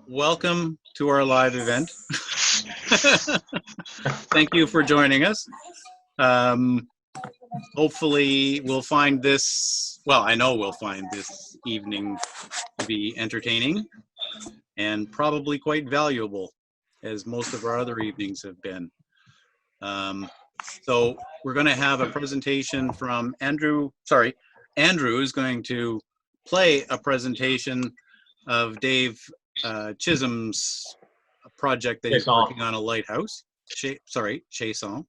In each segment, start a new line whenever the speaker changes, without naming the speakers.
welcome to our live event. Thank you for joining us. Hopefully we'll find this, well, I know we'll find this evening to be entertaining and probably quite valuable, as most of our other evenings have been. So we're going to have a presentation from Andrew. Andrew is going to play a presentation of Dave Chisholm's project that he's working on, a lighthouse. Chiasson.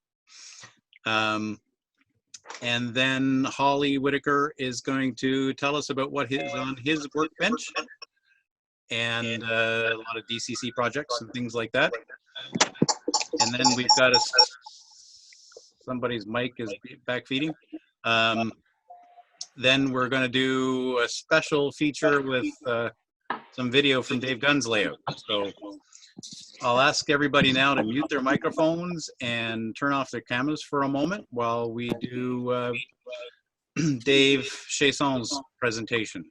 And then Holly Whittaker is going to tell us about what is on his workbench and a lot of DCC projects and things like that. And then we've got somebody's mic is back feeding. Then we're going to do a special feature with some video from Dave Gunn's layout. So I'll ask everybody now to mute their microphones and turn off their cameras for a moment while we do Dave Chiasson's presentation.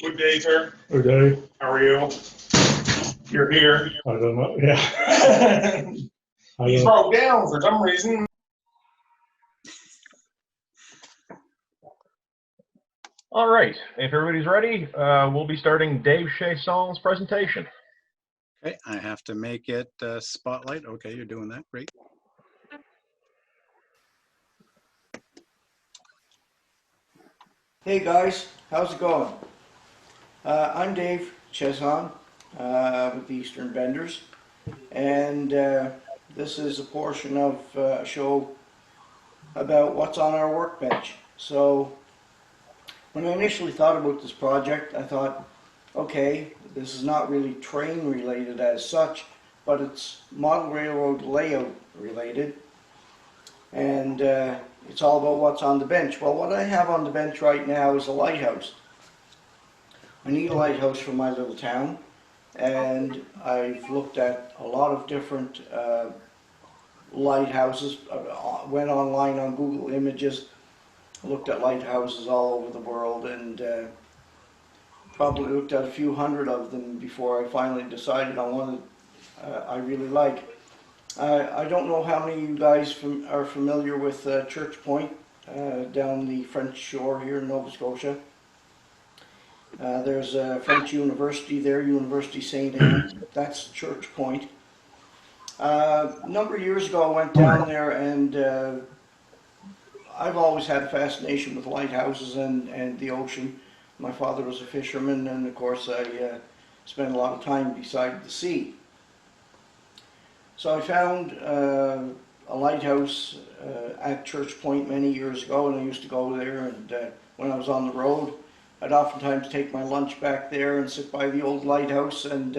Good day, sir.
Good day.
How are you? You're here.
I don't know. Yeah.
He broke down for some reason.
All right. If everybody's ready, we'll be starting Dave Chiasson's presentation.
Okay, I have to make it spotlight. Okay, you're doing that. Great.
Hey guys, how's it going? I'm Dave Chiasson with the Eastern Vendors, and this is a portion of a show about what's on our workbench. So when I initially thought about this project, I thought, okay, this is not really train related as such, but it's model railroad layout related, and it's all about what's on the bench. Well, what I have on the bench right now is a lighthouse. I need a lighthouse for my little town, and I've looked at a lot of different lighthouses. Went online on Google Images, looked at lighthouses all over the world, and probably looked at a few hundred of them before I finally decided on one that I really like. I don't know how many of you guys are familiar with Church Point down the French shore here in Nova Scotia. There's a French university there, University St. Anne. That's Church Point. A number of years ago I went down there, and I've always had a fascination with lighthouses and the ocean. My father was a fisherman, and of course I spent a lot of time beside the sea. So I found a lighthouse at Church Point many years ago, and I used to go there, and when I was on the road, I'd oftentimes take my lunch back there and sit by the old lighthouse and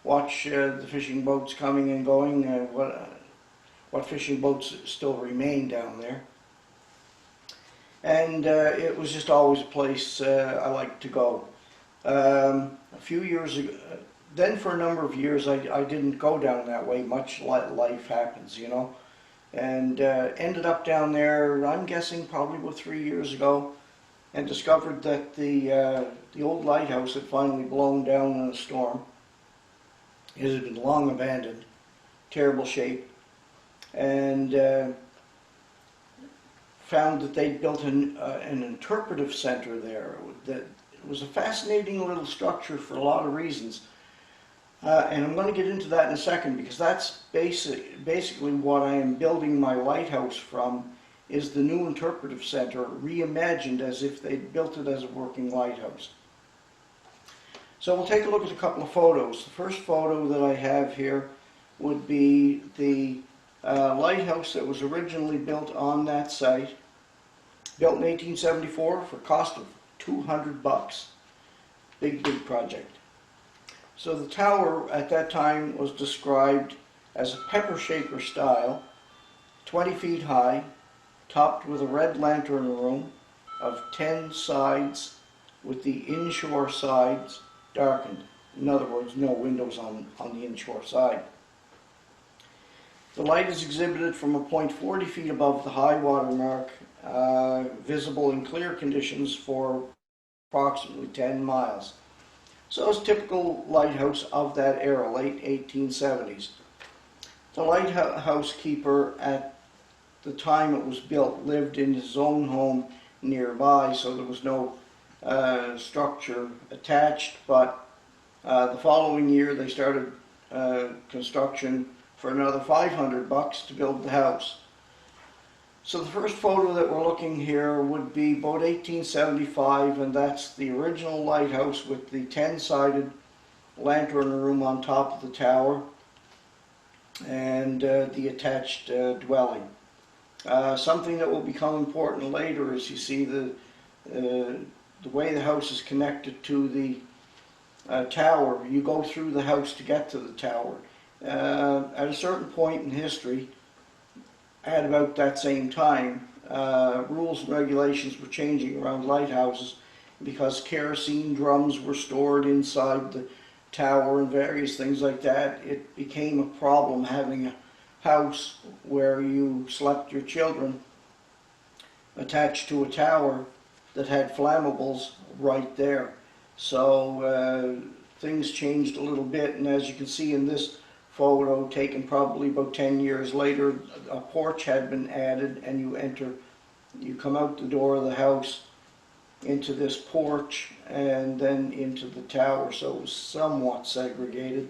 watch the fishing boats coming and going, what fishing boats still remain down there. And it was just always a place I liked to go. A few years ago, then for a number of years I didn't go down that way much. Life happens, you know, and ended up down there, I'm guessing probably about 3 years ago, and discovered that the old lighthouse had finally blown down in a storm. It had been long abandoned, terrible shape, and found that they'd built an interpretive center there. That it was a fascinating little structure for a lot of reasons. And I'm going to get into that in a second, because that's basically what I am building my lighthouse from, is the new interpretive center, reimagined as if they'd built it as a working lighthouse. So we'll take a look at a couple of photos. The first photo that I have here would be the lighthouse that was originally built on that site, built in 1874 for a cost of $200. Big project. So the tower at that time was described as a pepper shaker style, 20 feet high, topped with a red lantern room of 10 sides, with the inshore sides darkened. In other words, no windows on the inshore side. The light is exhibited from a point 40 feet above the high water mark, visible in clear conditions for approximately 10 miles. So it's a typical lighthouse of that era, late 1870s. The lighthouse keeper at the time it was built lived in his own home nearby, so there was no structure attached, but the following year they started construction for another $500 to build the house. So the first photo that we're looking here would be about 1875, and that's the original lighthouse with the 10-sided lantern room on top of the tower and the attached dwelling. Something that will become important later is you see the way the house is connected to the tower. You go through the house to get to the tower. At a certain point in history, at about that same time, rules and regulations were changing around lighthouses because kerosene drums were stored inside the tower and various things like that. It became a problem having a house where you slept your children attached to a tower that had flammables right there. So things changed a little bit, and as you can see in this photo taken probably about 10 years later, a porch had been added, and you come out the door of the house into this porch and then into the tower, so it was somewhat segregated.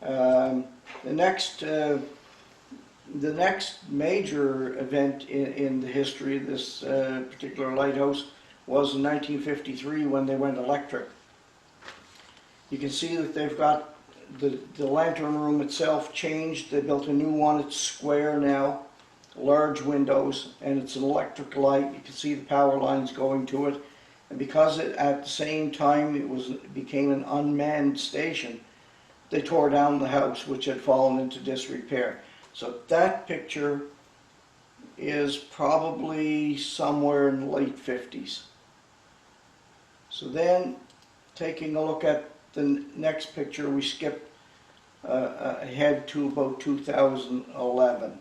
The next major event in the history of this particular lighthouse was in 1953 when they went electric. You can see that they've got the lantern room itself changed. They built a new one. It's square now, large windows, and it's an electric light. You can see the power lines going to it. And because at the same time it became an unmanned station, they tore down the house, which had fallen into disrepair. So that picture is probably somewhere in the late 50s. So then, taking a look at the next picture, we skip ahead to about 2011.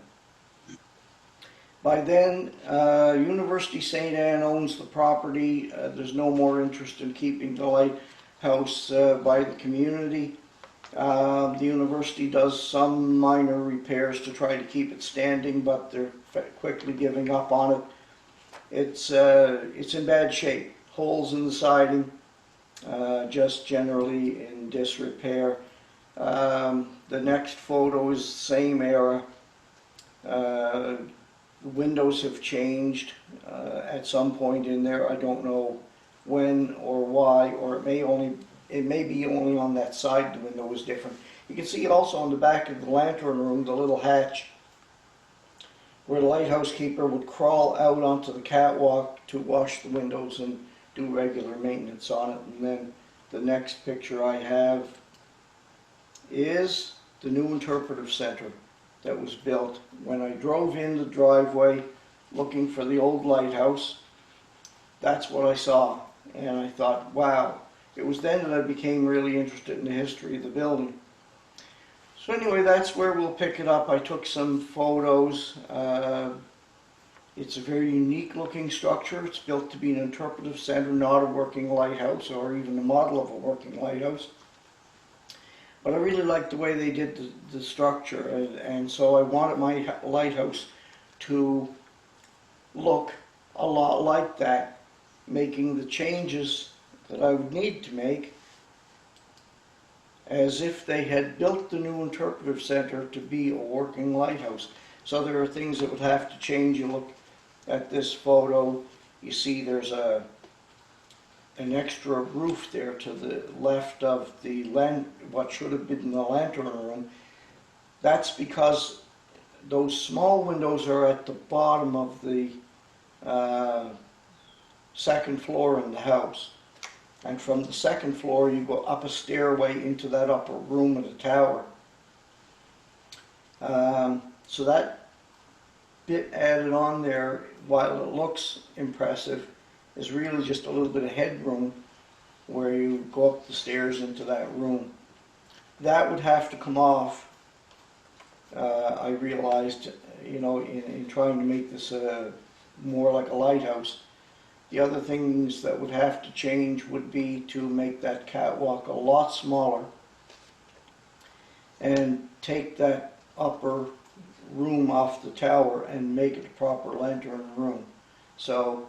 By then, University St. Anne owns the property. There's no more interest in keeping the lighthouse by the community. The university does some minor repairs to try to keep it standing, but they're quickly giving up on it. It's in bad shape. Holes in the siding, just generally in disrepair. The next photo is the same era. The windows have changed at some point in there. I don't know when or why, or it may be only on that side the window was different. You can see also on the back of the lantern room the little hatch where the lighthouse keeper would crawl out onto the catwalk to wash the windows and do regular maintenance on it. And then the next picture I have is the new interpretive center that was built. When I drove in the driveway looking for the old lighthouse, that's what I saw, and I thought, wow. It was then that I became really interested in the history of the building. So anyway, that's where we'll pick it up. I took some photos. It's a very unique looking structure. It's built to be an interpretive center, not a working lighthouse or even a model of a working lighthouse. But I really liked the way they did the structure, and so I wanted my lighthouse to look a lot like that, making the changes that I would need to make as if they had built the new interpretive center to be a working lighthouse. So there are things that would have to change. You look at this photo, you see there's an extra roof there to the left of the what should have been the lantern room. That's because those small windows are at the bottom of the second floor in the house. And from the second floor you go up a stairway into that upper room of the tower. So that bit added on there, while it looks impressive, is really just a little bit of headroom where you go up the stairs into that room. That would have to come off, I realized, in trying to make this more like a lighthouse. The other things that would have to change would be to make that catwalk a lot smaller and take that upper room off the tower and make it a proper lantern room. So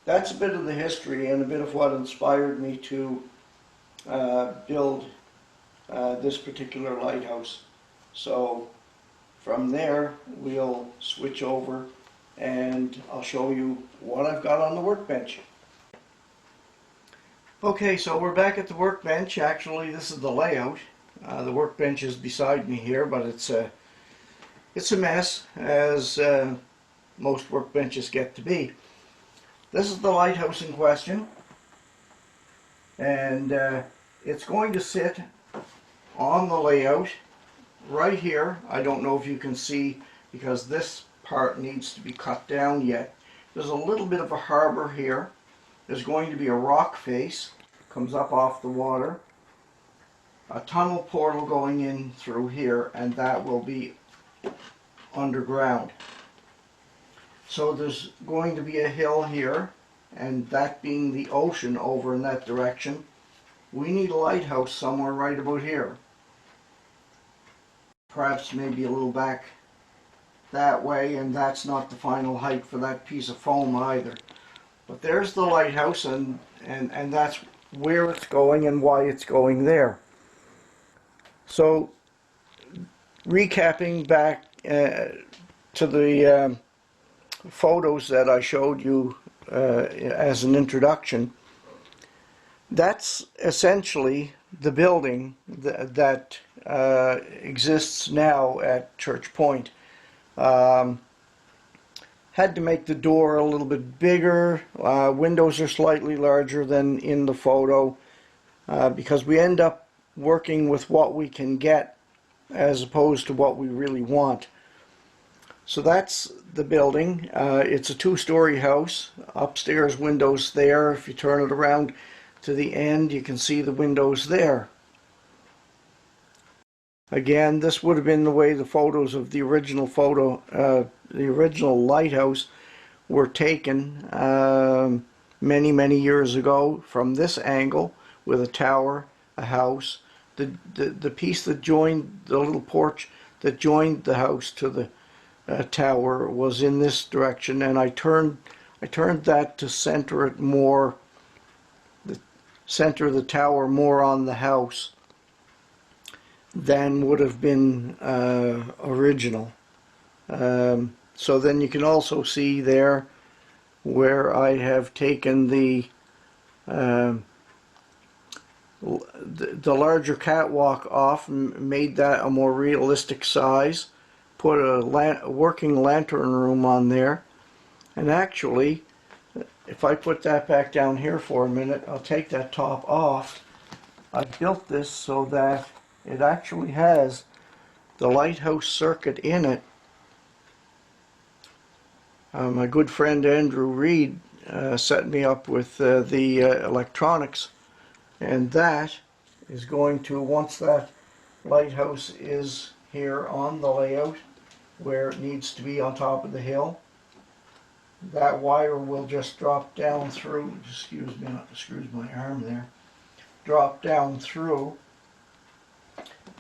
that's a bit of the history and a bit of what inspired me to build this particular lighthouse. So from there we'll switch over and I'll show you what I've got on the workbench. Okay, so we're back at the workbench. Actually, this is the layout. The workbench is beside me here, but it's a mess, as most workbenches get to be. This is the lighthouse in question, and it's going to sit on the layout right here. I don't know if you can see, because this part needs to be cut down yet. There's a little bit of a harbor here. There's going to be a rock face, comes up off the water, a tunnel portal going in through here, and that will be underground. So there's going to be a hill here, and that being the ocean over in that direction. We need a lighthouse somewhere right about here. Perhaps maybe a little back that way, and that's not the final height for that piece of foam either. But there's the lighthouse, and that's where it's going and why it's going there. So recapping back to the photos that I showed you as an introduction, that's essentially the building that exists now at Church Point. Had to make the door a little bit bigger. Windows are slightly larger than in the photo because we end up working with what we can get as opposed to what we really want. So that's the building. It's a two-story house. Upstairs windows there. If you turn it around to the end, you can see the windows there. Again, this would have been the way the photos of the original lighthouse were taken many years ago, from this angle with a tower, a house. The piece that joined the little porch that joined the house to the tower was in this direction, and I turned that to center it more, the center of the tower more on the house than would have been original. So then you can also see there where I have taken the larger catwalk off and made that a more realistic size, put a working lantern room on there, and actually if I put that back down here for a minute, I'll take that top off. I built this so that it actually has the lighthouse circuit in it. My good friend Andrew Reed set me up with the electronics, and that is going to, once that lighthouse is here on the layout where it needs to be on top of the hill, that wire will just drop down through, excuse me, not excuse my arm there, drop down through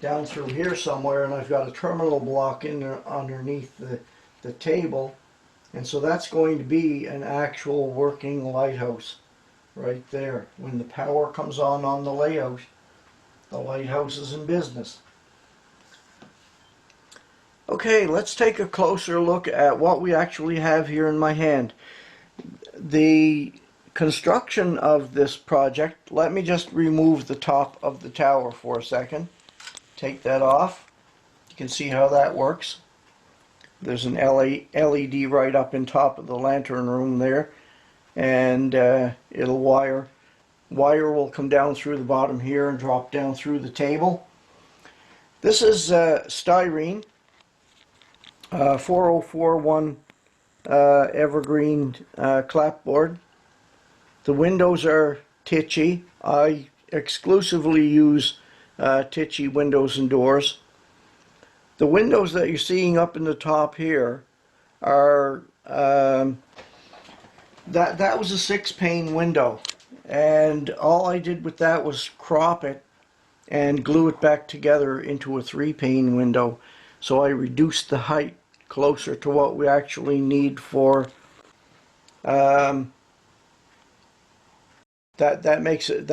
here somewhere, and I've got a terminal block in there underneath the table, and so that's going to be an actual working lighthouse right there. When the power comes on the layout, the lighthouse is in business. Okay, let's take a closer look at what we actually have here in my hand. The construction of this project, let me just remove the top of the tower for a second. Take that off. You can see how that works. There's an LED right up in top of the lantern room there, and it'll wire will come down through the bottom here and drop down through the table. This is styrene, 4041 evergreen clapboard. The windows are Tichy. I exclusively use Tichy windows and doors. The windows that you're seeing up in the top here are that was a 6-pane window, and all I did with that was crop it and glue it back together into a 3-pane window. So I reduced the height closer to what we actually need for that makes it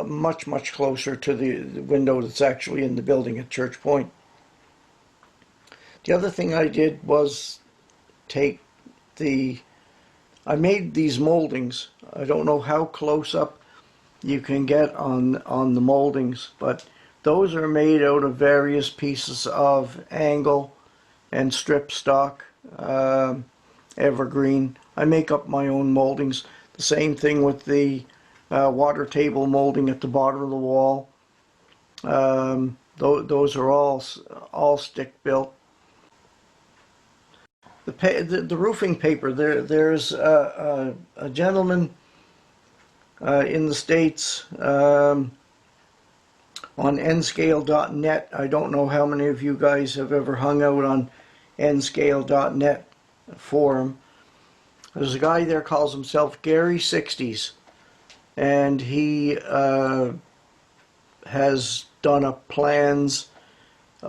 much closer to the window that's actually in the building at Church Point. The other thing I did was I made these moldings. I don't know how close up you can get on the moldings, but those are made out of various pieces of angle and strip stock, evergreen. I make up my own moldings. The same thing with the water table molding at the bottom of the wall. Those are all stick built. The roofing paper, there's a gentleman in the States on nscale.net. I don't know how many of you guys have ever hung out on nscale.net forum. There's a guy there calls himself Gary 60s, and he has done up plans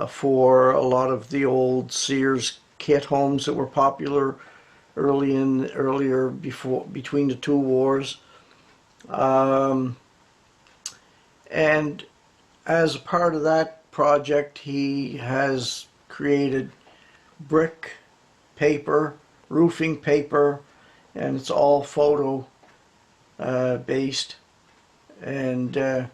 for a lot of the old Sears kit homes that were popular earlier between the two wars. And as a part of that project, he has created brick paper, roofing paper, and it's all photo based. And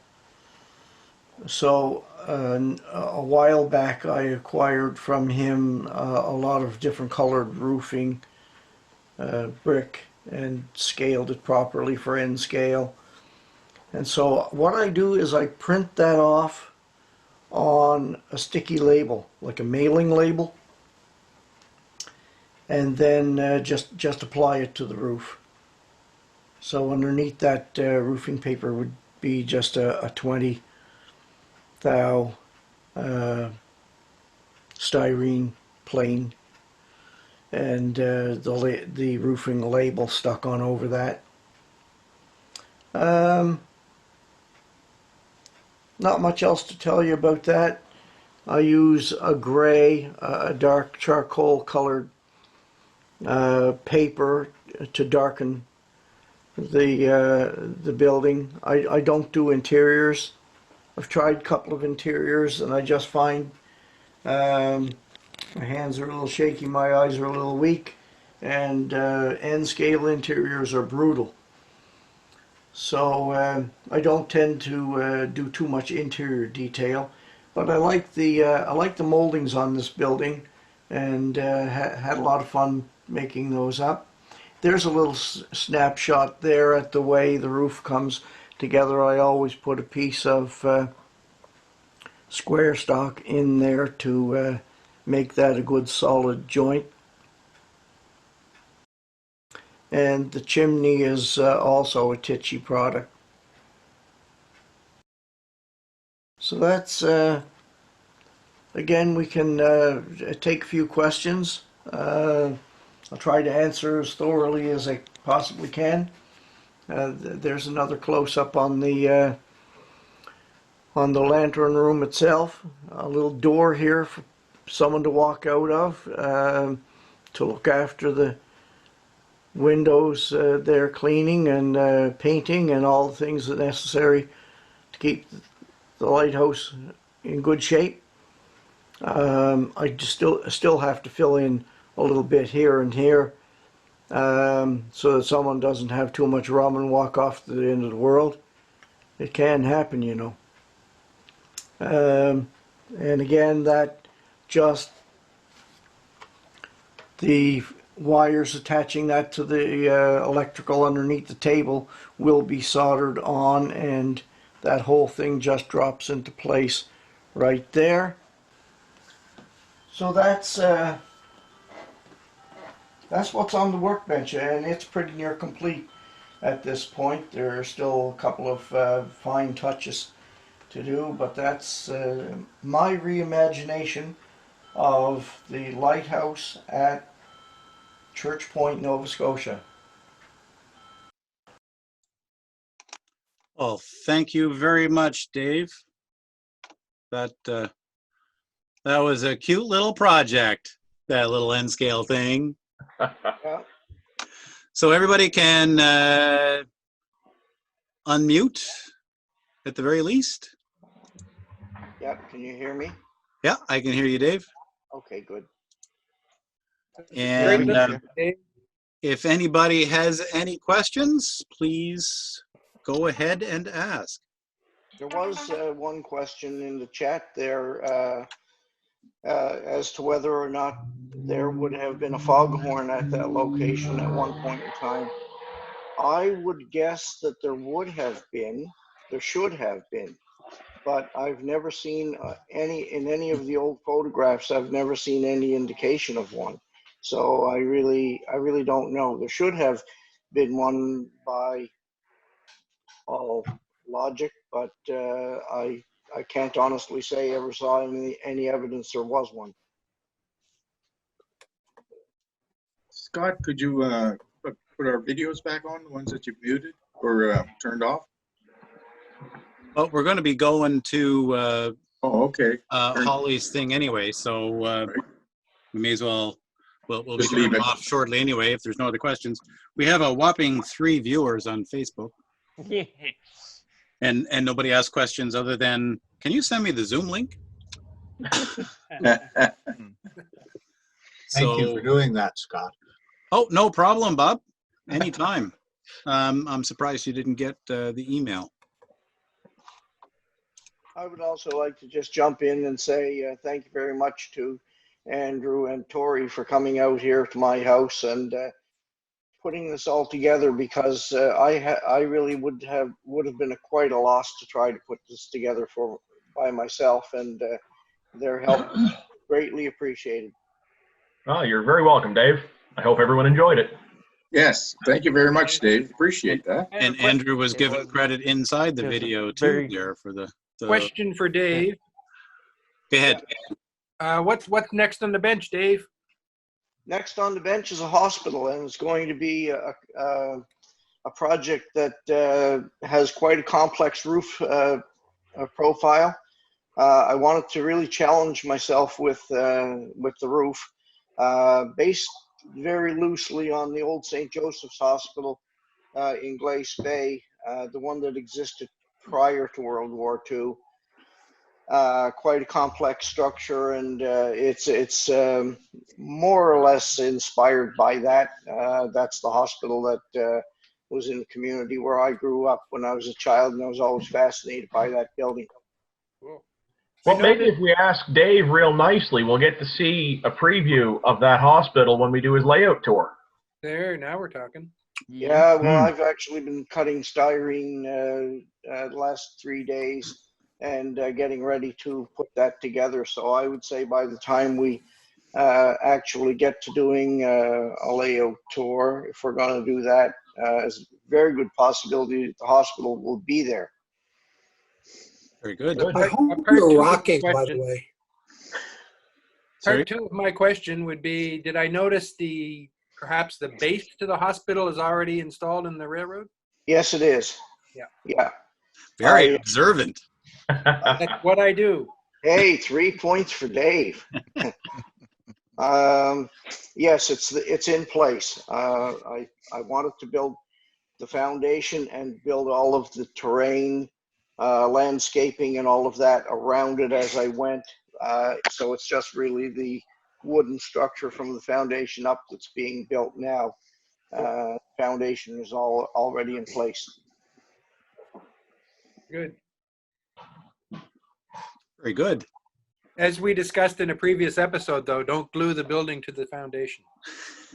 so a while back I acquired from him a lot of different colored roofing brick and scaled it properly for N scale. And so what I do is I print that off on a sticky label, like a mailing label, and then just apply it to the roof. So underneath that roofing paper would be just a 20 thou styrene plane, and the roofing label stuck on over that. Not much else to tell you about that. I use a gray, a dark charcoal colored paper to darken the building. I don't do interiors. I've tried a couple of interiors, and I just find my hands are a little shaky, my eyes are a little weak, and N-scale interiors are brutal. So I don't tend to do too much interior detail, but I like the moldings on this building, and had a lot of fun making those up. There's a little snapshot there at the way the roof comes together. I always put a piece of square stock in there to make that a good solid joint. And the chimney is also a Tichy product. So that's, again, we can take a few questions. I'll try to answer as thoroughly as I possibly can. There's another close-up on the lantern room itself. A little door here for someone to walk out of to look after the windows they're cleaning and painting and all the things that are necessary to keep the lighthouse in good shape. I still have to fill in a little bit here and here so that someone doesn't have too much rum and walk off to the end of the world. It can happen, you know. And again, that just the wires attaching that to the electrical underneath the table will be soldered on, and that whole thing just drops into place right there. So that's what's on the workbench, and it's pretty near complete at this point. There are still a couple of fine touches to do, but that's my reimagination of the lighthouse at Church Point, Nova Scotia.
Well, thank you very much, Dave. That was a cute little project, that little N scale thing.
Yeah.
So everybody can unmute at the very least.
Yep. Can you hear me?
Yeah, I can hear you, Dave.
Okay, good.
And
Dave.
if anybody has any questions, please go ahead and ask.
There was one question in the chat there as to whether or not there would have been a foghorn at that location at one point in time. I would guess that there would have been, there should have been, but I've never seen in any of the old photographs, I've never seen any indication of one. So I really don't know. There should have been one by all logic, but I can't honestly say ever saw any evidence there was one.
Scott, could you put our videos back on, the ones that you muted or turned off?
Well, we're going to be going to
Oh, okay.
Holly's thing anyway, so
Right.
we may as well, we'll be
Just leave
turning
it.
off shortly anyway if there's no other questions. We have a whopping 3 viewers on Facebook, and nobody asked questions other than, can you send me the Zoom link?
Thank you for doing that, Scott.
Oh, no problem, Bob. Anytime. I'm surprised you didn't get the email.
I would also like to just jump in and say thank you very much to Andrew and Tori for coming out here to my house and putting this all together, because I really would have been quite a loss to try to put this together by myself, and their help greatly appreciated.
Oh, you're very welcome, Dave. I hope everyone enjoyed it.
Yes, thank you very much, Dave. Appreciate that.
And Andrew was given credit inside the video too there for the
Question for Dave.
Go ahead.
What's next on the bench, Dave?
Next on the bench is a hospital, and it's going to be a project that has quite a complex roof profile. I wanted to really challenge myself with the roof, based very loosely on the old St. Joseph's Hospital in Glace Bay, the one that existed prior to World War II. Quite a complex structure, and it's more or less inspired by that. That's the hospital that was in the community where I grew up when I was a child, and I was always fascinated by that building.
Well, maybe if we ask Dave real nicely, we'll get to see a preview of that hospital when we do his layout tour.
There, now we're talking.
Yeah, well, I've actually been cutting styrene the last 3 days and getting ready to put that together. So I would say by the time we actually get to doing a layout tour, if we're going to do that, there's a very good possibility that the hospital will be there.
Very good.
I hope you're rocking, by the way.
Part two of my question would be, did I notice perhaps the base to the hospital is already installed in the railroad?
Yes, it is.
Yeah.
Yeah.
Very observant.
That's what I do.
Hey, 3 points for Dave. Yes, it's in place. I wanted to build the foundation and build all of the terrain, landscaping and all of that around it as I went. So it's just really the wooden structure from the foundation up that's being built now. Foundation is already in place.
Good.
Very good.
As we discussed in a previous episode, though, don't glue the building to the foundation.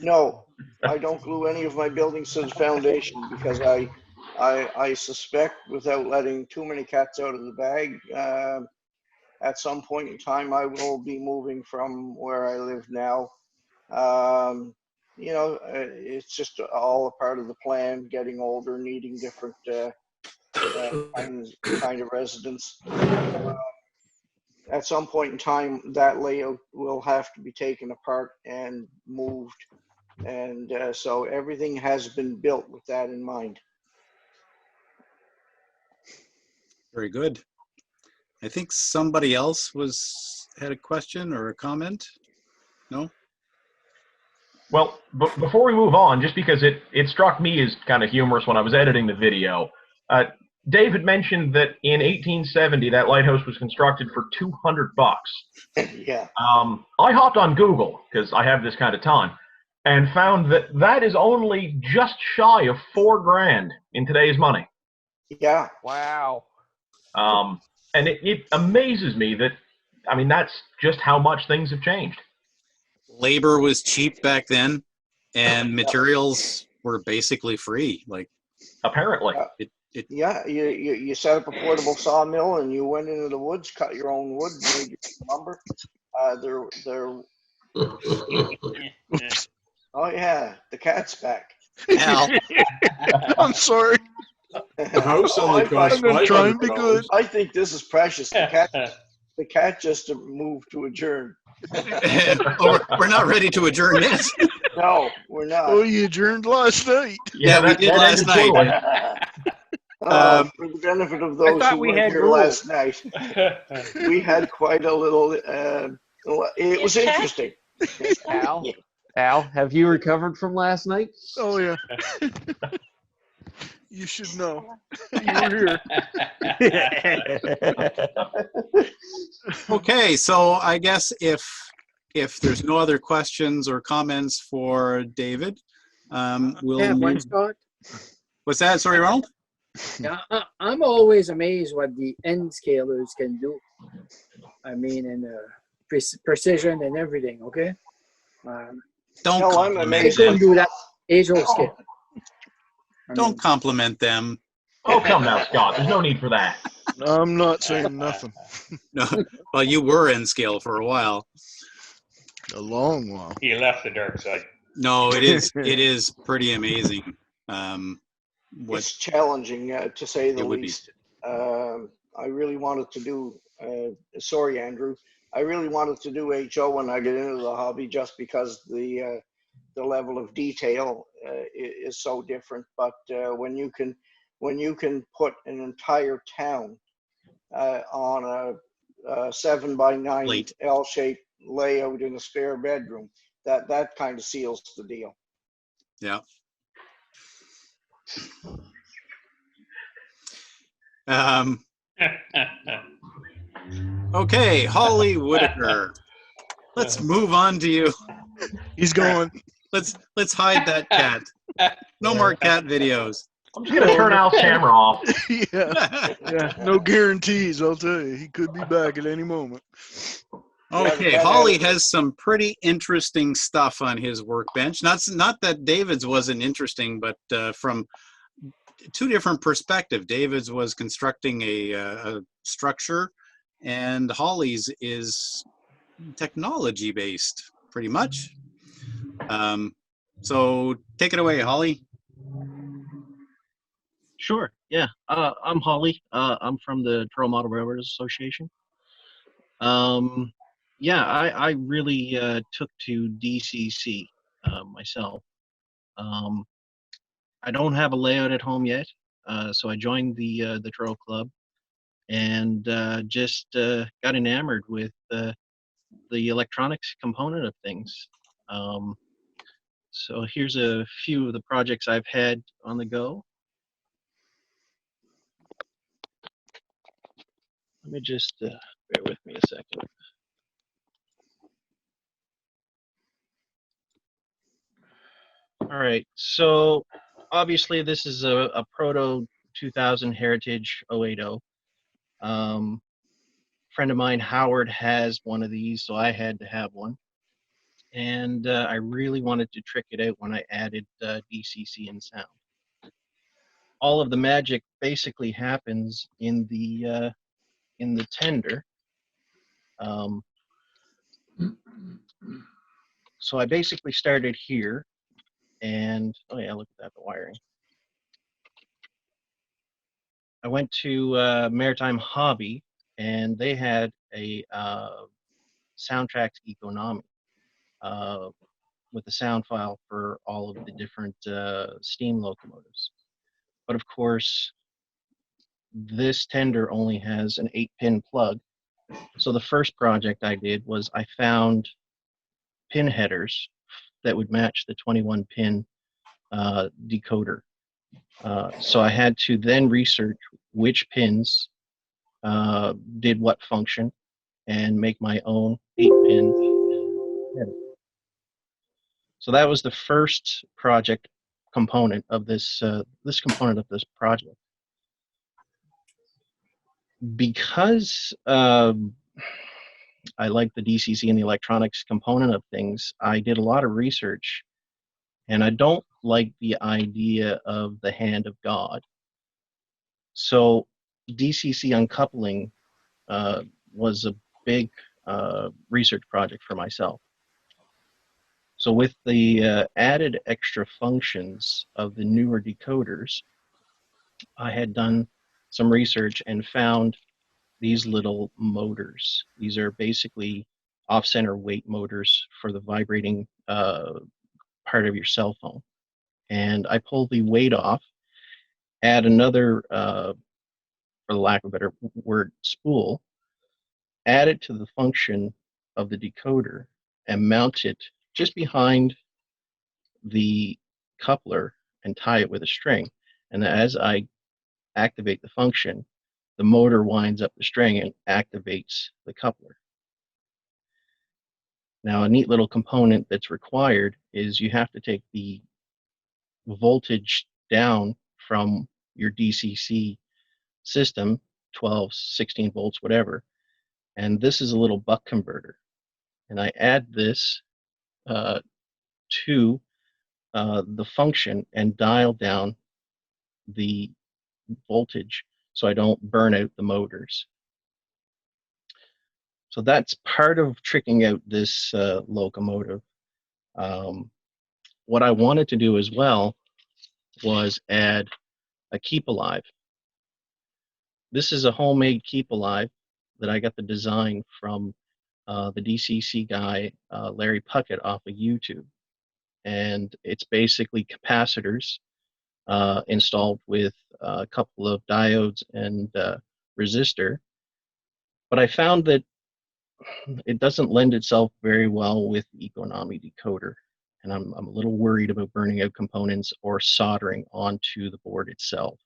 No, I don't glue any of my buildings to the foundation because I suspect, without letting too many cats out of the bag, at some point in time I will be moving from where I live now. You know, it's just all a part of the plan, getting older, needing different kind of residence. At some point in time, that layout will have to be taken apart and moved. And so everything has been built with that in mind.
Very good. I think somebody else had a question or a comment. No?
Well, before we move on, just because it struck me as kind of humorous when I was editing the video, Dave had mentioned that in 1870 that lighthouse was constructed for $200.
Yeah.
I hopped on Google because I have this kind of time and found that that is only just shy of $4,000 in today's money.
Yeah.
Wow.
And it amazes me that, I mean, that's just how much things have changed.
Labor was cheap back then, and materials were basically free. Like,
Apparently.
Yeah, you set up a portable sawmill and you went into the woods, cut your own wood, made your own lumber. Oh yeah, the cat's back.
Al,
I'm sorry.
The house only cost
I'm gonna try and be
$500.
good.
I think this is precious. The cat just moved to adjourn.
oh, we're not ready to adjourn yet.
No, we're not.
Oh, you adjourned last night.
Yeah, we did last
ended poorly.
night.
For the benefit of those
thought
who
we
weren't
had
here
rules.
last night, we had quite a little. It was interesting.
Al, have you recovered from last night?
Oh yeah. You should know. You were here.
Okay, so I guess if there's no other questions or comments for David, we'll
Yeah, one
move.
Scott.
What's that? Sorry, Ronald?
Yeah, I'm always amazed what the end scalers can do. I mean, in precision and everything. Okay.
Don't
No, I'm
compliment
They
amazed.
them.
couldn't do that age-old scale. I mean,
Don't compliment them.
Oh, come now, Scott. There's no need for that.
I'm not saying nothing.
No, well, you were in scale for a while.
A long while.
He left the dark side.
No, it is pretty amazing.
It's challenging, to say the
It would be.
least. I really wanted to do. Sorry, Andrew. I really wanted to do HO when I get into the hobby, just because the level of detail is so different. But when you can put an entire town on a 7x9
Late.
L-shaped layout in a spare bedroom, that kind of seals the deal.
Yeah. Okay, Holly Whittaker. Let's move on to you.
He's going.
Let's hide that cat. No more cat videos.
I'm just going to turn Al's camera off.
Yeah. No guarantees, I'll tell you. He could be back at any moment.
Okay, Holly has some pretty interesting stuff on his workbench. Not that David's wasn't interesting, but from two different perspectives. David's was constructing a structure, and Holly's is technology based, pretty much. So take it away, Holly.
Sure. Yeah. I'm Holly. I'm from the Toronto Model Railroaders Association. Yeah, I really took to DCC myself. I don't have a layout at home yet, so I joined the Truro Club and just got enamored with the electronics component of things. So here's a few of the projects I've had on the go. Let me just bear with me a second. All right, so obviously this is a Proto 2000 Heritage 080. Friend of mine, Howard, has one of these, so I had to have one. And I really wanted to trick it out when I added DCC and sound. All of the magic basically happens in the tender. So I basically started here, and oh yeah, look at that, the wiring. I went to Maritime Hobby, and they had a Soundtracks Economy with a sound file for all of the different steam locomotives. But of course, this tender only has an 8-pin plug. So the first project I did was I found pin headers that would match the 21-pin decoder. So I had to then research which pins did what function and make my own 8-pin header. So that was the first project component of this component of this project. Because I like the DCC and the electronics component of things, I did a lot of research, and I don't like the idea of the hand of God. So DCC uncoupling was a big research project for myself. So with the added extra functions of the newer decoders, I had done some research and found these little motors. These are basically off-center weight motors for the vibrating part of your cell phone. And I pull the weight off, add another, for the lack of a better word, spool, add it to the function of the decoder, and mount it just behind the coupler and tie it with a string. And as I activate the function, the motor winds up the string and activates the coupler. Now, a neat little component that's required is you have to take the voltage down from your DCC system, 12, 16 volts, whatever, and this is a little buck converter. And I add this to the function and dial down the voltage so I don't burn out the motors. So that's part of tricking out this locomotive. What I wanted to do as well was add a keep alive. This is a homemade keep alive that I got the design from the DCC guy, Larry Puckett, off of YouTube. And it's basically capacitors installed with a couple of diodes and resistor. But I found that it doesn't lend itself very well with the Economy decoder. And I'm a little worried about burning out components or soldering onto the board itself.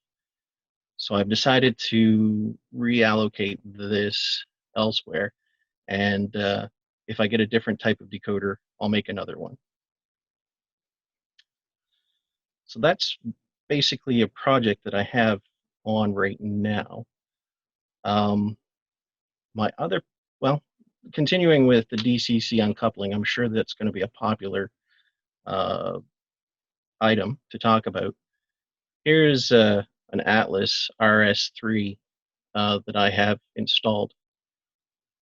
So I've decided to reallocate this elsewhere. And if I get a different type of decoder, I'll make another one. So that's basically a project that I have on right now. My other, well, continuing with the DCC uncoupling, I'm sure that's going to be a popular item to talk about. Here's an Atlas RS3 that I have installed.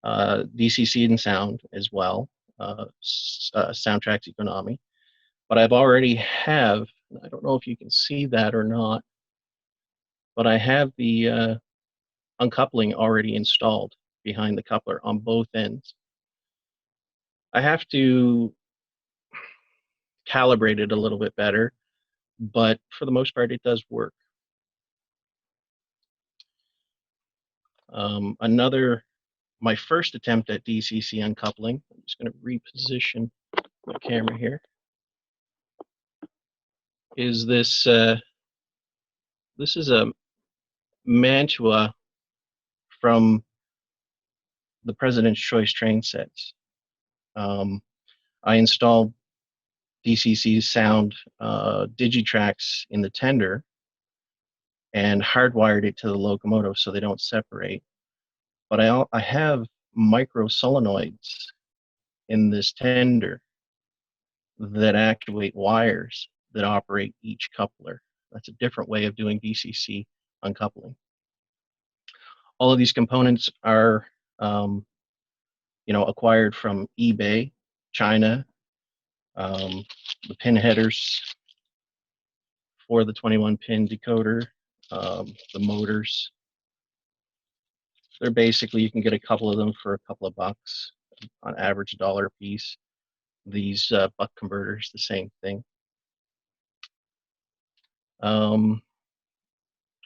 DCC and sound as well, Soundtracks Economy. But I've already have, I don't know if you can see that or not, but I have the uncoupling already installed behind the coupler on both ends. I have to calibrate it a little bit better, but for the most part, it does work. My first attempt at DCC uncoupling, I'm just going to reposition my camera here, is this. This is a mantua from the President's Choice train sets. I installed DCC sound digitracks in the tender and hardwired it to the locomotive so they don't separate. But I have micro solenoids in this tender that actuate wires that operate each coupler. That's a different way of doing DCC uncoupling. All of these components are, acquired from eBay, China. The pin headers for the 21-pin decoder, the motors. They're basically, you can get a couple of them for a couple of bucks, on average $1 a piece. These buck converters, the same thing.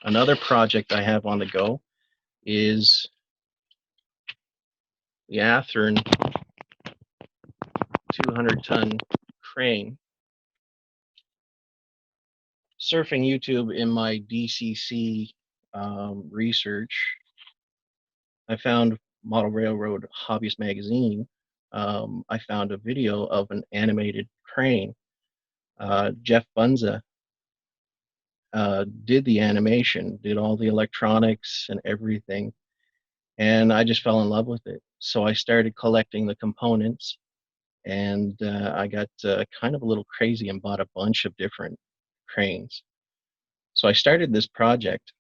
Another project I have on the go is the Athearn 200-ton crane. Surfing YouTube in my DCC research, I found Model Railroad Hobbyist Magazine. I found a video of an animated crane. Jeff Bunza did the animation, did all the electronics and everything, and I just fell in love with it. So I started collecting the components, and I got kind of a little crazy and bought a bunch of different cranes. So I started this project,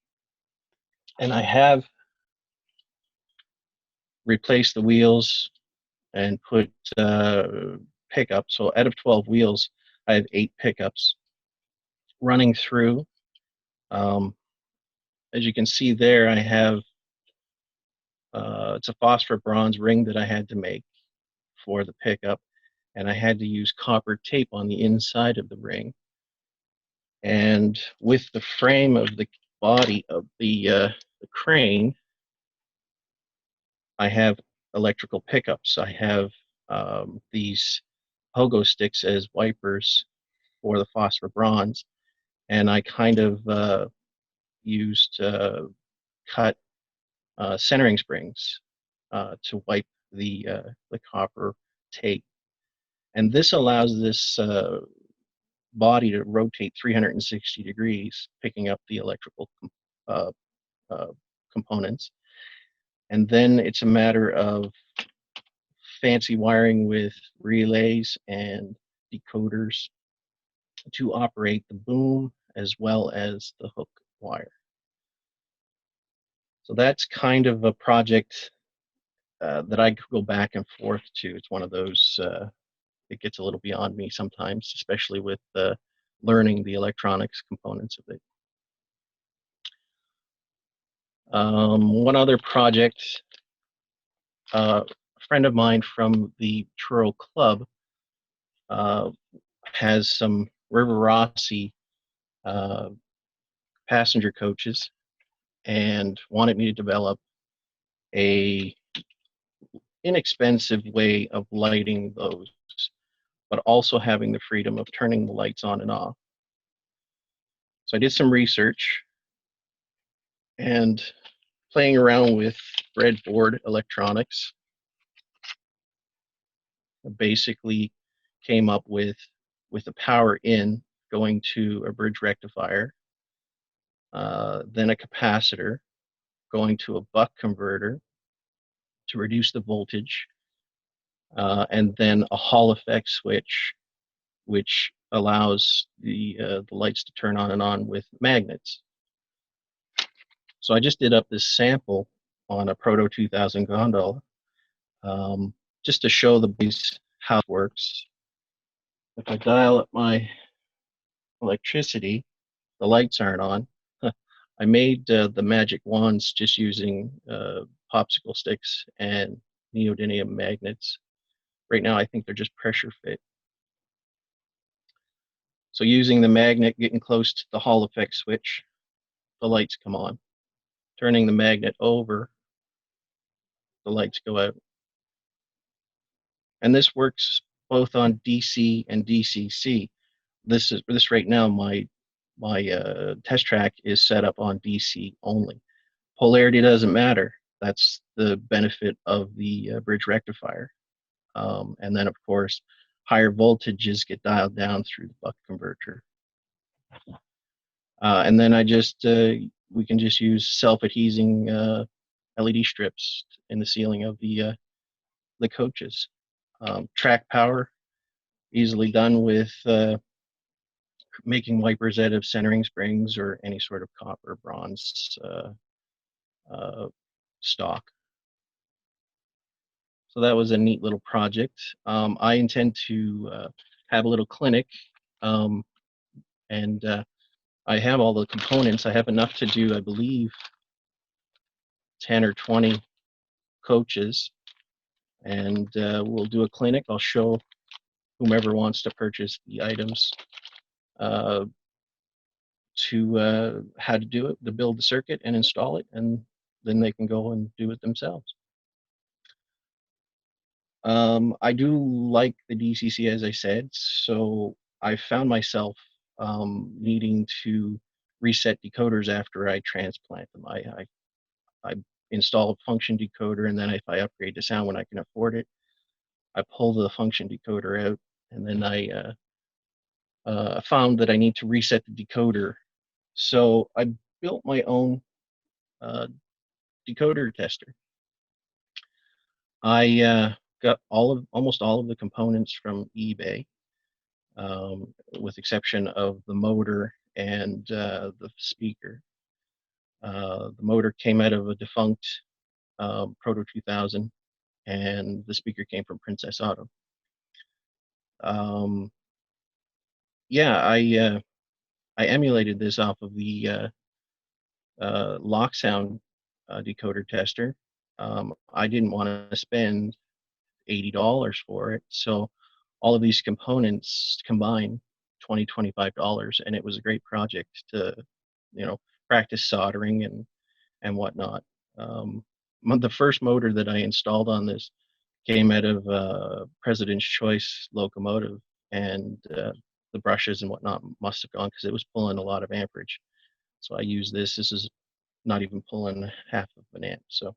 and I have replaced the wheels and put pickups. So out of 12 wheels, I have 8 pickups running through. As you can see there, I have it's a phosphor bronze ring that I had to make for the pickup, and I had to use copper tape on the inside of the ring. And with the frame of the body of the crane, I have electrical pickups. I have these pogo sticks as wipers for the phosphor bronze, and I kind of used cut centering springs to wipe the copper tape. And this allows this body to rotate 360 degrees, picking up the electrical components. And then it's a matter of fancy wiring with relays and decoders to operate the boom as well as the hook wire. So that's kind of a project that I could go back and forth to. It's one of those, it gets a little beyond me sometimes, especially with learning the electronics components of it. One other project, a friend of mine from the Truro Club has some River Rossi passenger coaches and wanted me to develop a inexpensive way of lighting those, but also having the freedom of turning the lights on and off. So I did some research and playing around with breadboard electronics. I basically came up with the power in going to a bridge rectifier, then a capacitor, going to a buck converter to reduce the voltage, and then a Hall effect switch, which allows the lights to turn on and on with magnets. So I just did up this sample on a Proto 2000 gondola, just to show the base how it works. If I dial up my electricity, the lights aren't on. I made the magic wands just using popsicle sticks and neodymium magnets. Right now, I think they're just pressure fit. So using the magnet, getting close to the Hall effect switch, the lights come on. Turning the magnet over, the lights go out. And this works both on DC and DCC. This right now, my test track is set up on DC only. Polarity doesn't matter. That's the benefit of the bridge rectifier. And then, of course, higher voltages get dialed down through the buck converter. And then we can just use self-adhesing LED strips in the ceiling of the coaches. Track power, easily done with making wipers out of centering springs or any sort of copper, bronze stock. So that was a neat little project. I intend to have a little clinic, and I have all the components. I have enough to do, I believe, 10 or 20 coaches, and we'll do a clinic. I'll show whomever wants to purchase the items to how to do it, to build the circuit and install it, and then they can go and do it themselves. I do like the DCC, as I said, so I found myself needing to reset decoders after I transplant them. I install a function decoder, and then if I upgrade to sound when I can afford it, I pull the function decoder out, and then I found that I need to reset the decoder. So I built my own decoder tester. I got almost all of the components from eBay, with exception of the motor and the speaker. The motor came out of a defunct Proto 2000, and the speaker came from Princess Auto. Yeah, I emulated this off of the lock sound decoder tester. I didn't want to spend $80 for it, so all of these components combined $25, and it was a great project to, practice soldering and whatnot. The first motor that I installed on this came out of President's Choice locomotive, and the brushes and whatnot must have gone because it was pulling a lot of amperage. So I use this. This is not even pulling half of an amp. So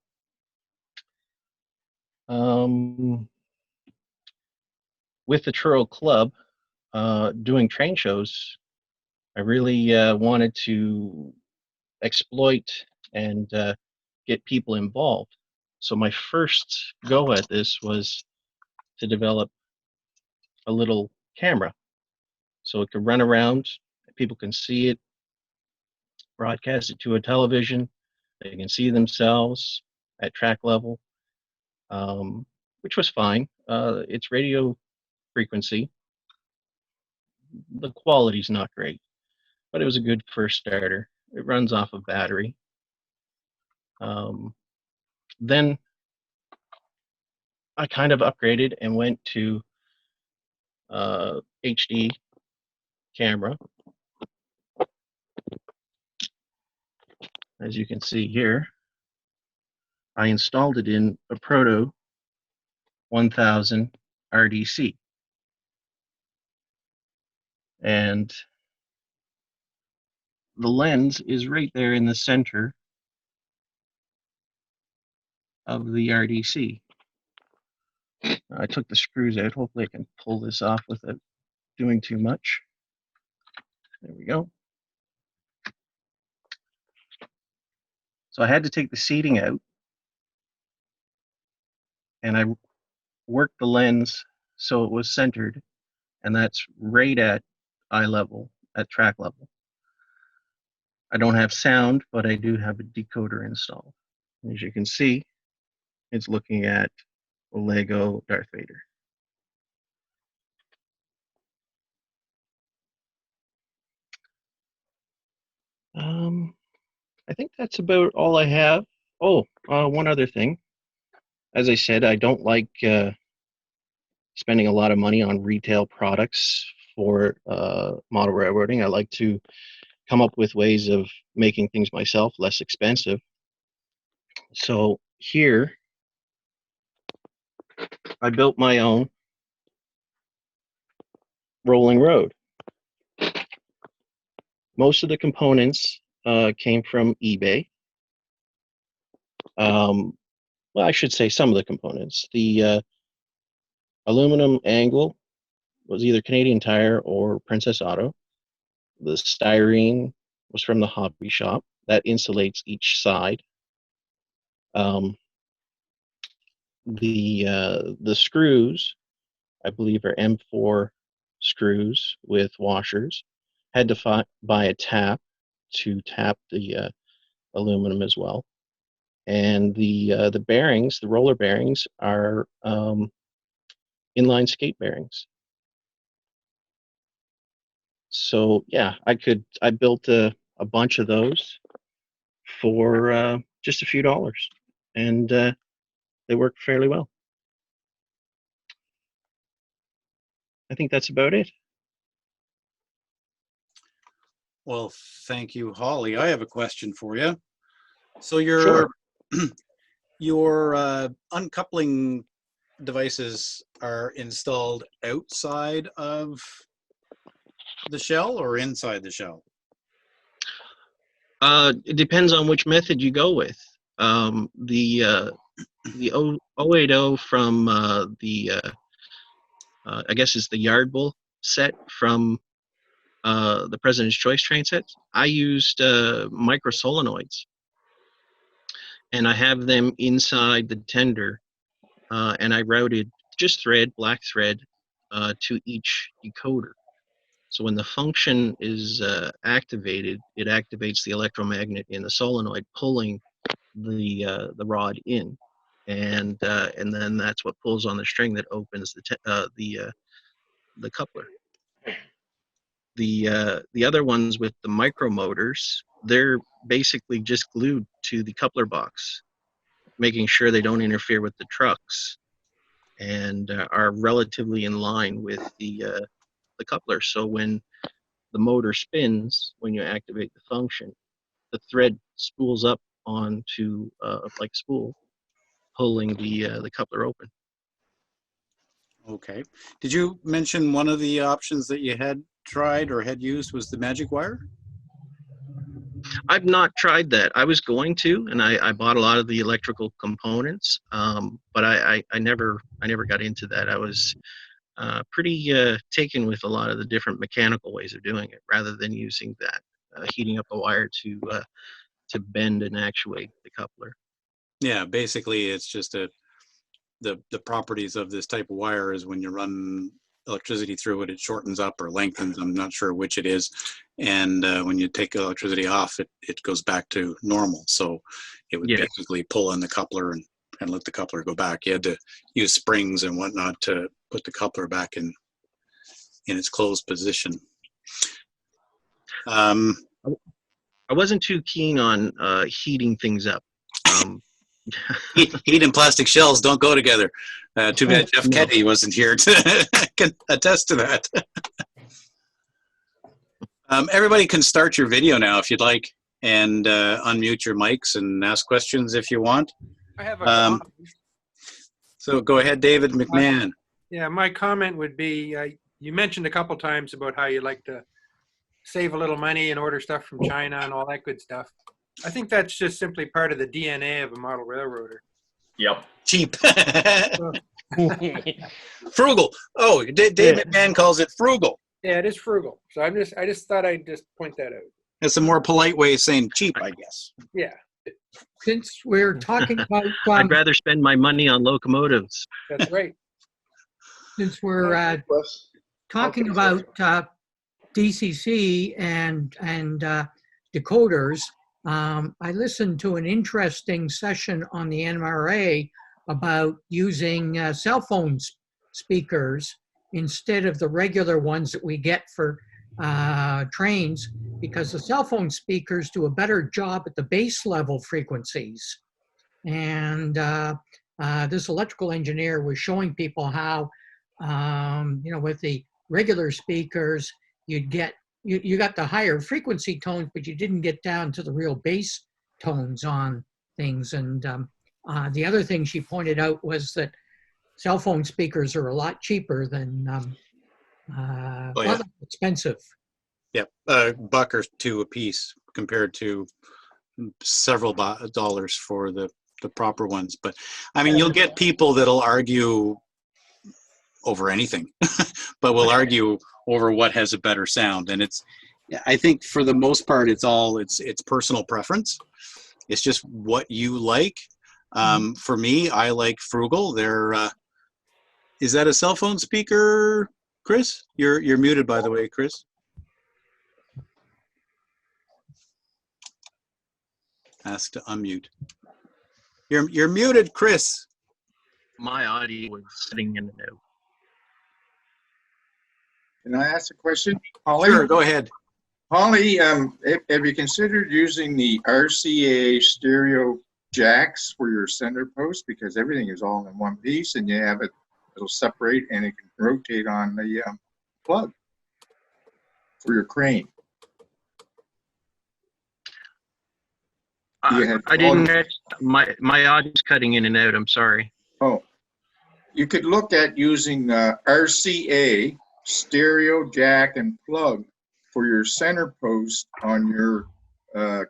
with the Truro Club, doing train shows, I really wanted to exploit and get people involved. So my first go at this was to develop a little camera so it could run around, people can see it, broadcast it to a television, they can see themselves at track level, which was fine. It's radio frequency. The quality's not great, but it was a good first starter. It runs off of battery. Then I kind of upgraded and went to HD camera. As you can see here, I installed it in a Proto 1000 RDC. And the lens is right there in the center of the RDC. I took the screws out. Hopefully I can pull this off without doing too much. There we go. So I had to take the seating out, and I worked the lens so it was centered, and that's right at eye level, at track level. I don't have sound, but I do have a decoder installed. And as you can see, it's looking at a Lego Darth Vader. I think that's about all I have. Oh, one other thing. As I said, I don't like spending a lot of money on retail products for model railroading. I like to come up with ways of making things myself less expensive. So here, I built my own rolling road. Most of the components came from eBay. Well, I should say some of the components. The aluminum angle was either Canadian Tire or Princess Auto. The styrene was from the hobby shop. That insulates each side. The screws, I believe, are M4 screws with washers. Had to buy a tap to tap the aluminum as well. And the bearings, the roller bearings, are inline skate bearings. So yeah, I built a bunch of those for just a few dollars, and they work fairly well. I think that's about it.
Well, thank you, Holly. I have a question for you. So your
Sure.
your uncoupling devices are installed outside of the shell or inside the shell?
It depends on which method you go with. The 080 from I guess it's the Yard Bull set from the President's Choice train sets. I used micro solenoids, and I have them inside the tender, and I routed just thread, black thread, to each decoder. So when the function is activated, it activates the electromagnet in the solenoid, pulling the rod in, and then that's what pulls on the string that opens the coupler. The other ones with the micro motors, they're basically just glued to the coupler box, making sure they don't interfere with the trucks, and are relatively in line with the coupler. So when the motor spins, when you activate the function, the thread spools up onto like a spool, pulling the coupler open.
Okay. Did you mention one of the options that you had tried or had used was the magic wire?
I've not tried that. I was going to, and I bought a lot of the electrical components, but I never got into that. I was pretty taken with a lot of the different mechanical ways of doing it, rather than using that heating up the wire to bend and actuate the coupler.
Yeah, basically it's just the properties of this type of wire is when you run electricity through it, it shortens up or lengthens. I'm not sure which it is. And when you take electricity off, it goes back to normal. So it would basically pull on the coupler and let the coupler go back. You had to use springs and whatnot to put the coupler back in its closed position.
I wasn't too keen on heating things up.
Heat and plastic shells don't go together. Too bad Jeff Keddy wasn't here to can attest to that. Everybody can start your video now if you'd like, and unmute your mics and ask questions if you want.
I have a comment.
So go ahead, David McMahon.
Yeah, my comment would be, you mentioned a couple times about how you like to save a little money and order stuff from China and all that good stuff. I think that's just simply part of the DNA of a model railroader.
Yep.
Cheap. Frugal. Oh, Dave McMahon calls it frugal.
Yeah, it is frugal. So I just thought I'd just point that out.
It's a more polite way of saying cheap, I guess.
Yeah.
Since we're talking about,
I'd rather spend my money on locomotives.
That's right.
Since we're talking about DCC and decoders, I listened to an interesting session on the NMRA about using cell phone speakers instead of the regular ones that we get for trains, because the cell phone speakers do a better job at the base level frequencies. And this electrical engineer was showing people how, with the regular speakers, you got the higher frequency tones, but you didn't get down to the real bass tones on things. And the other thing she pointed out was that cell phone speakers are a lot cheaper than a lot less expensive.
Yep, $1 or $2 a piece compared to several dollars for the proper ones. But I mean, you'll get people that'll argue over anything, but will argue over what has a better sound. And I think for the most part, it's personal preference. It's just what you like. For me, I like frugal. Is that a cell phone speaker, Chris? You're muted, by the way, Chris. Ask to unmute. You're muted, Chris.
My audio was sitting in and out.
Can I ask a question, Holly?
Sure, go ahead.
Holly, have you considered using the RCA stereo jacks for your center post? Because everything is all in one piece, and you have it'll separate and it can rotate on the plug for your crane. You had
I didn't catch my audio's cutting in and out. I'm sorry.
Oh, you could look at using RCA, stereo, jack, and plug for your center post on your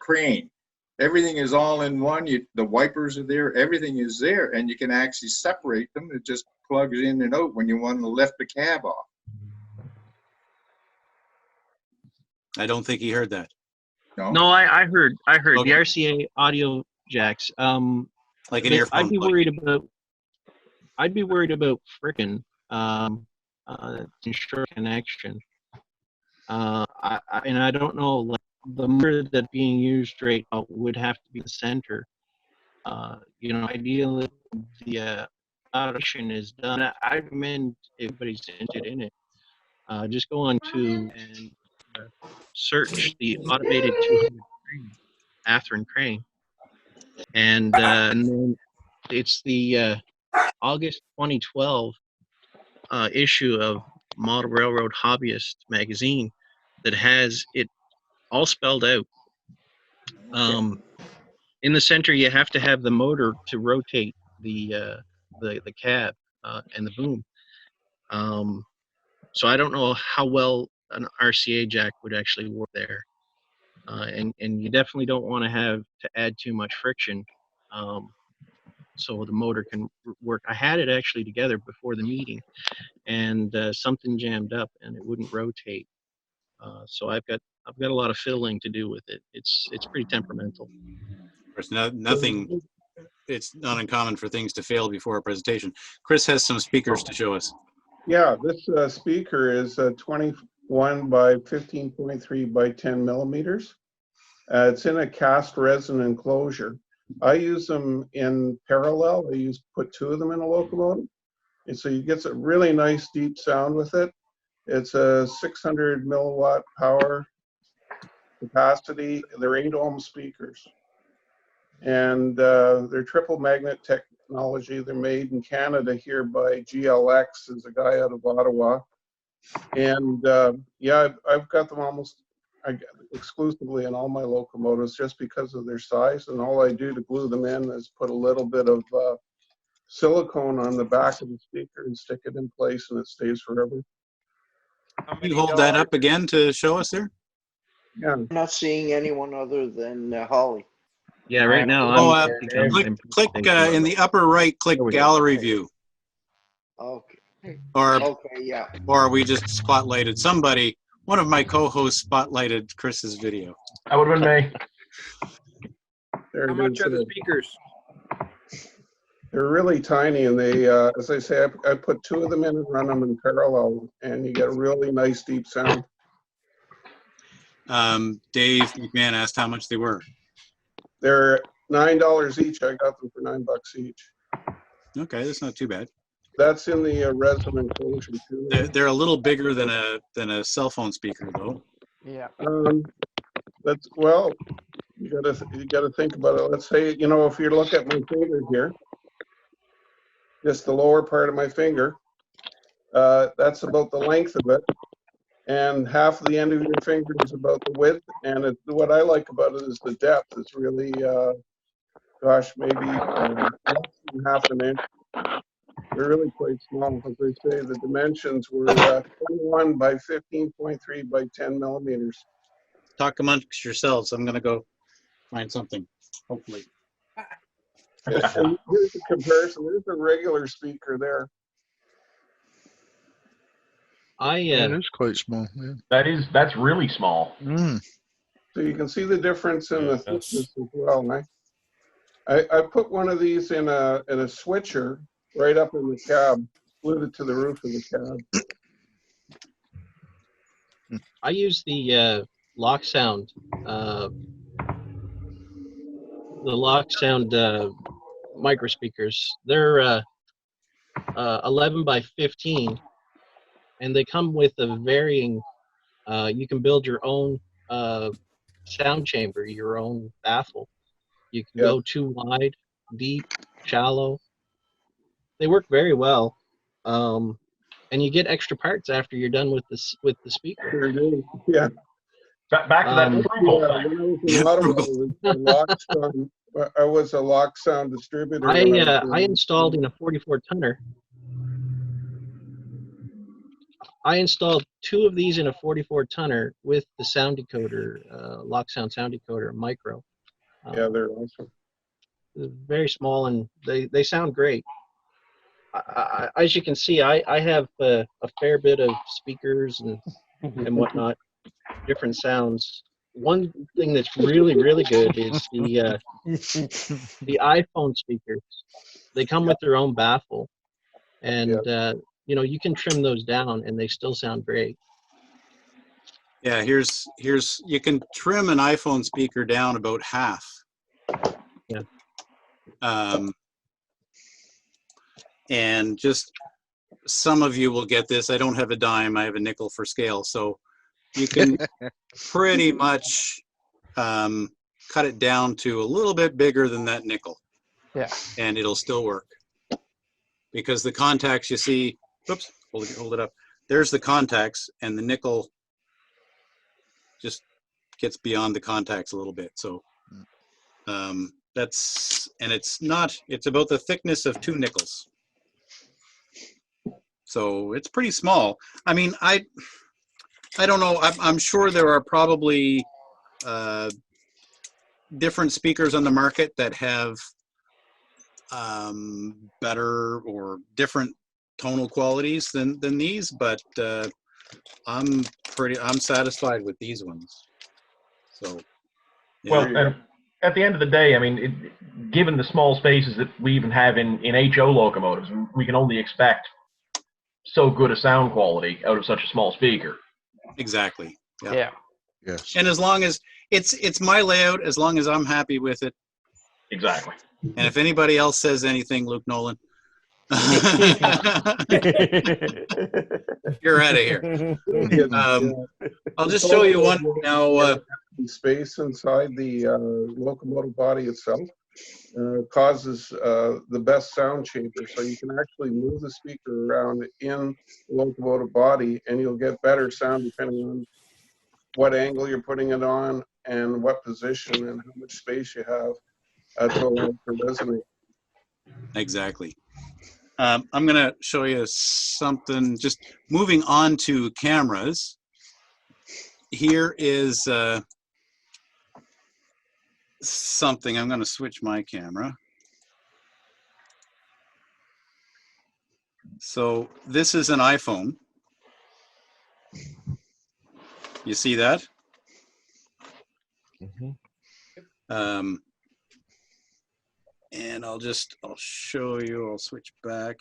crane. Everything is all in one. The wipers are there. Everything is there, and you can actually separate them. It just plugs in and out when you want to lift the cab off.
I don't think he heard that.
No, I heard
Okay.
the RCA audio jacks.
Like an
But
earphone.
I'd be
plug.
worried about frickin' ensure connection. And I don't know, like the motor that being used right now would have to be the center. You know, ideally the automation is done. I recommend everybody's interested in it. Just go on to and search the automated 200 crane, Athearn crane, and then it's the August 2012 issue of Model Railroad Hobbyist magazine that has it all spelled out. In the center, you have to have the motor to rotate the cab and the boom. So I don't know how well an RCA jack would actually work there, and you definitely don't want to add too much friction. So the motor can work. I had it actually together before the meeting, and something jammed up and it wouldn't rotate. So I've got a lot of fiddling to do with it. It's pretty temperamental.
Of course, nothing. It's not uncommon for things to fail before a presentation. Chris has some speakers to show us.
Yeah, this speaker is 21 by 15.3 by 10 millimeters. It's in a cast resin enclosure. I use them in parallel. I put two of them in a locomotive. And so you get a really nice deep sound with it. It's a 600 milliwatt power capacity. They're 8-ohm speakers. And they're triple magnet technology. They're made in Canada here by GLX, is a guy out of Ottawa. And yeah, I've got them almost exclusively in all my locomotives just because of their size. And all I do to glue them in is put a little bit of silicone on the back of the speaker and stick it in place, and it stays forever.
Can you hold that up again to show us there?
Yeah.
I'm not seeing anyone other than Holly.
Yeah, right now
click in the upper right. Click gallery view.
Okay.
Or
Okay, yeah.
or we just spotlighted somebody. One of my co-hosts spotlighted Chris's video.
That would have been me.
How
much are the speakers?
They're really tiny, and they, as I say, I put two of them in and run them in parallel, and you get a really nice deep sound.
Dave McMahon asked how much they were.
They're $9 each. I got them for $9 each.
Okay, that's not too bad.
That's in the resin enclosure too.
They're a little bigger than a cell phone speaker, though.
Yeah.
That's, well, you gotta think about it. Let's say, you know, if you look at my finger here, just the lower part of my finger, that's about the length of it, and half of the end of your finger is about the width. And what I like about it is the depth. It's really, gosh, maybe less than half an inch. They're really quite small. As I say, the dimensions were 21 by 15.3 by 10 millimeters.
Talk amongst yourselves. I'm going to go find something, hopefully.
And here's a comparison. There's a regular speaker there.
It is quite small. Yeah.
That's really small.
So you can see the difference in the thickness as well, right? I put one of these in a switcher right up in the cab, glued it to the roof of the cab.
I use the Lock Sound, micro speakers. They're 11 by 15, and they come with a varying. You can build your own sound chamber, your own baffle. You can go too wide, deep, shallow. They work very well, and you get extra parts after you're done with the speaker.
Yeah,
Back to that frugal
When I
thing.
was in Ottawa, I was a lock sound distributor. when I was
I
in-
installed in a 44 tonner. I installed 2 of these in a 44 tonner with the sound decoder, lock sound sound decoder micro.
Yeah, they're awesome.
Very small, and they sound great. As you can see, I have a fair bit of speakers and whatnot, different sounds. One thing that's really, really good is the iPhone speakers. They come with their own baffle, and you can trim those down, and they still sound great.
Yeah, here's you can trim an iPhone speaker down about half.
Yeah.
And just some of you will get this. I don't have a dime. I have a nickel for scale. So you can pretty much cut it down to a little bit bigger than that nickel.
Yeah.
And it'll still work. Because the contacts you see, oops, hold it up. There's the contacts, and the nickel just gets beyond the contacts a little bit. So it's about the thickness of 2 nickels. So it's pretty small. I mean, I don't know. I'm sure there are probably different speakers on the market that have better or different tonal qualities than these, but I'm satisfied with these ones. So yeah.
Well, and at the end of the day, I mean, given the small spaces that we even have in HO locomotives, we can only expect so good a sound quality out of such a small speaker.
Exactly.
Yeah.
Yes.
And as long as it's my layout, as long as I'm happy with it.
Exactly.
And if anybody else says anything, Luke Nolan, you're out of here. I'll just show you one now.
Space inside the locomotive body itself causes the best sound chamber. So you can actually move the speaker around in the locomotive body, and you'll get better sound depending on what angle you're putting it on and what position and how much space you have to allow it to resonate.
Exactly. I'm going to show you something, just moving on to cameras. Here is something. I'm going to switch my camera. So this is an iPhone. You see that? And I'll show you, I'll switch back.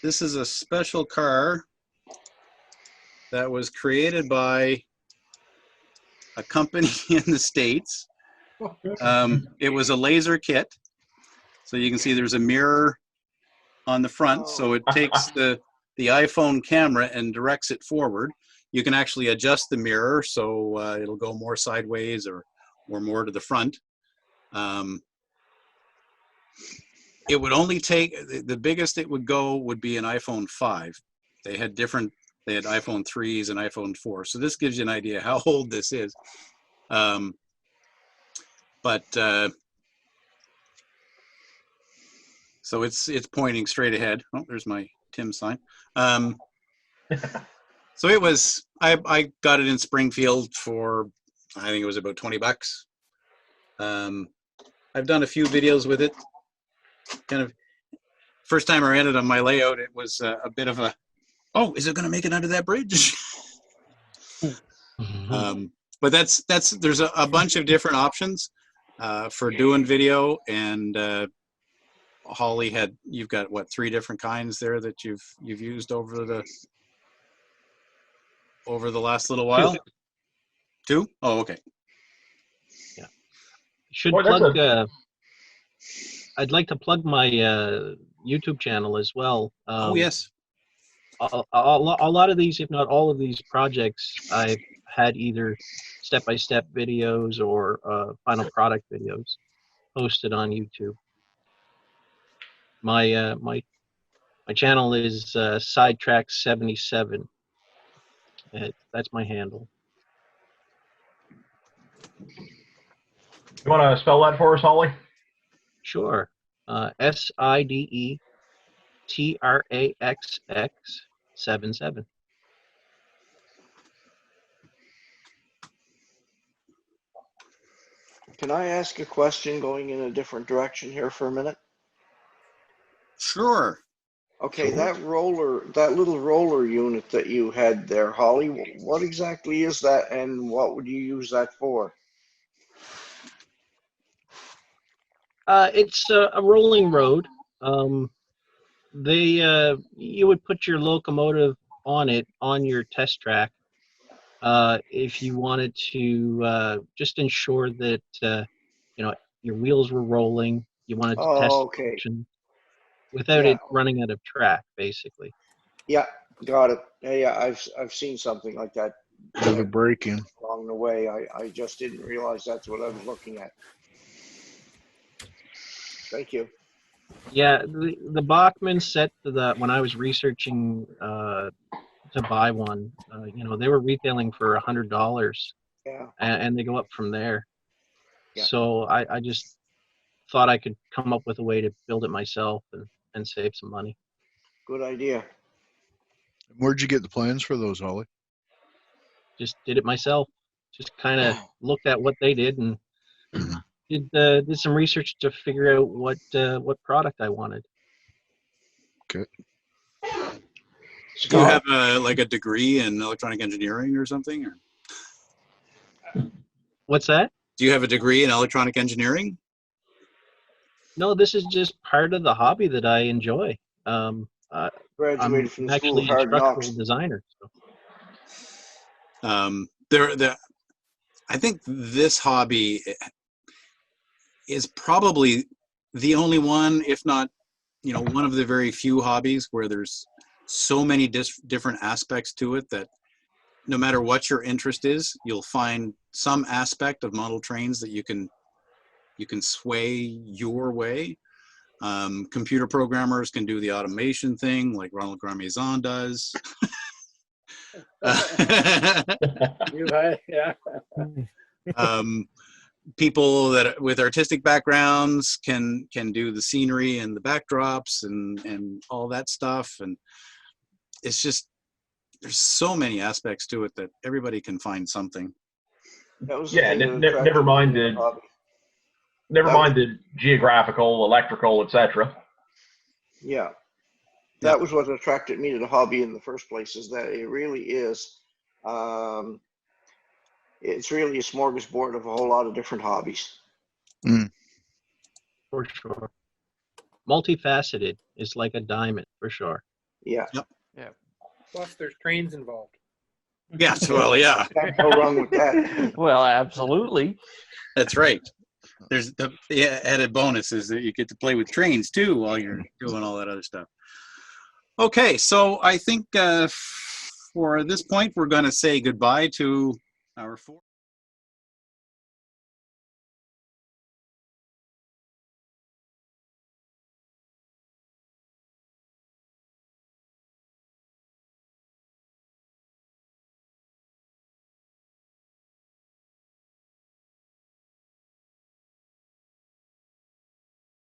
This is a special car that was created by a company in the States. It was a laser kit. So you can see there's a mirror on the front. So it takes the iPhone camera and directs it forward. You can actually adjust the mirror so it'll go more sideways or more to the front. It would only take, the biggest it would go would be an iPhone 5. They had iPhone 3s and iPhone 4. So this gives you an idea how old this is. So it's pointing straight ahead. Oh, there's my Tim sign. So it was, I got it in Springfield for, I think it was about $20. I've done a few videos with it. Kind of, first time I ran it on my layout, it was a bit of a, oh, is it going to make it under that bridge? But there's a bunch of different options for doing video, and Holly you've got what, 3 different kinds there that you've used over the last little while? 2? Oh, okay.
Yeah. Should plug. I'd like to plug my YouTube channel as well.
Oh yes.
A lot of these, if not all of these projects, I've had either step-by-step videos or final product videos posted on YouTube. My channel is Sidetrack77. That's my handle.
You want to spell that for us, Holly?
Sure. SIDETRAXX 77.
Can I ask a question going in a different direction here for a minute?
Sure.
Okay, that little roller unit that you had there, Holly, what exactly is that and what would you use that for?
It's a rolling road. You would put your locomotive on it on your test track if you wanted to just ensure that your wheels were rolling. You wanted to test
Oh, okay.
traction without
Yeah.
it running out of track, basically.
Yeah, got it. Yeah, I've seen something like that
Never breaking.
along the way. I just didn't realize that's what I was looking at. Thank you.
Yeah, the Bachmann set that when I was researching to buy one, they were retailing for $100,
Yeah.
and they go up from there.
Yeah.
So I just thought I could come up with a way to build it myself and save some money.
Good idea.
Where'd you get the plans for those, Holly?
Just did it myself. Just kind of looked at what they did and did some research to figure out what product I wanted.
Okay.
Do you have a degree in electronic engineering or something? Or?
What's that?
Do you have a degree in electronic engineering?
No, this is just part of the hobby that I enjoy.
Graduated from the School of
actually a
Hard
structural
Knocks.
designer. So.
I think this hobby is probably the only one, if not, one of the very few hobbies where there's so many different aspects to it that no matter what your interest is, you'll find some aspect of model trains that you can sway your way. Computer programmers can do the automation thing like Ronald Gramaison does.
Yeah.
People that with artistic backgrounds can do the scenery and the backdrops and all that stuff, and it's just there's so many aspects to it that everybody can find something.
That was
never mind the geographical, electrical, etc.
Yeah. That was what attracted me to the hobby in the first place, is that it really is, it's really a smorgasbord of a whole lot of different hobbies.
For sure. Multifaceted is like a diamond, for sure.
Yeah.
Yep.
Yeah. Plus, there's trains involved.
Yes, well, yeah.
Can't go wrong with that.
Well, absolutely.
That's right. There's the added bonus is that you get to play with trains too while you're doing all that other stuff. Okay, so I think for this point, we're going to say goodbye to our four.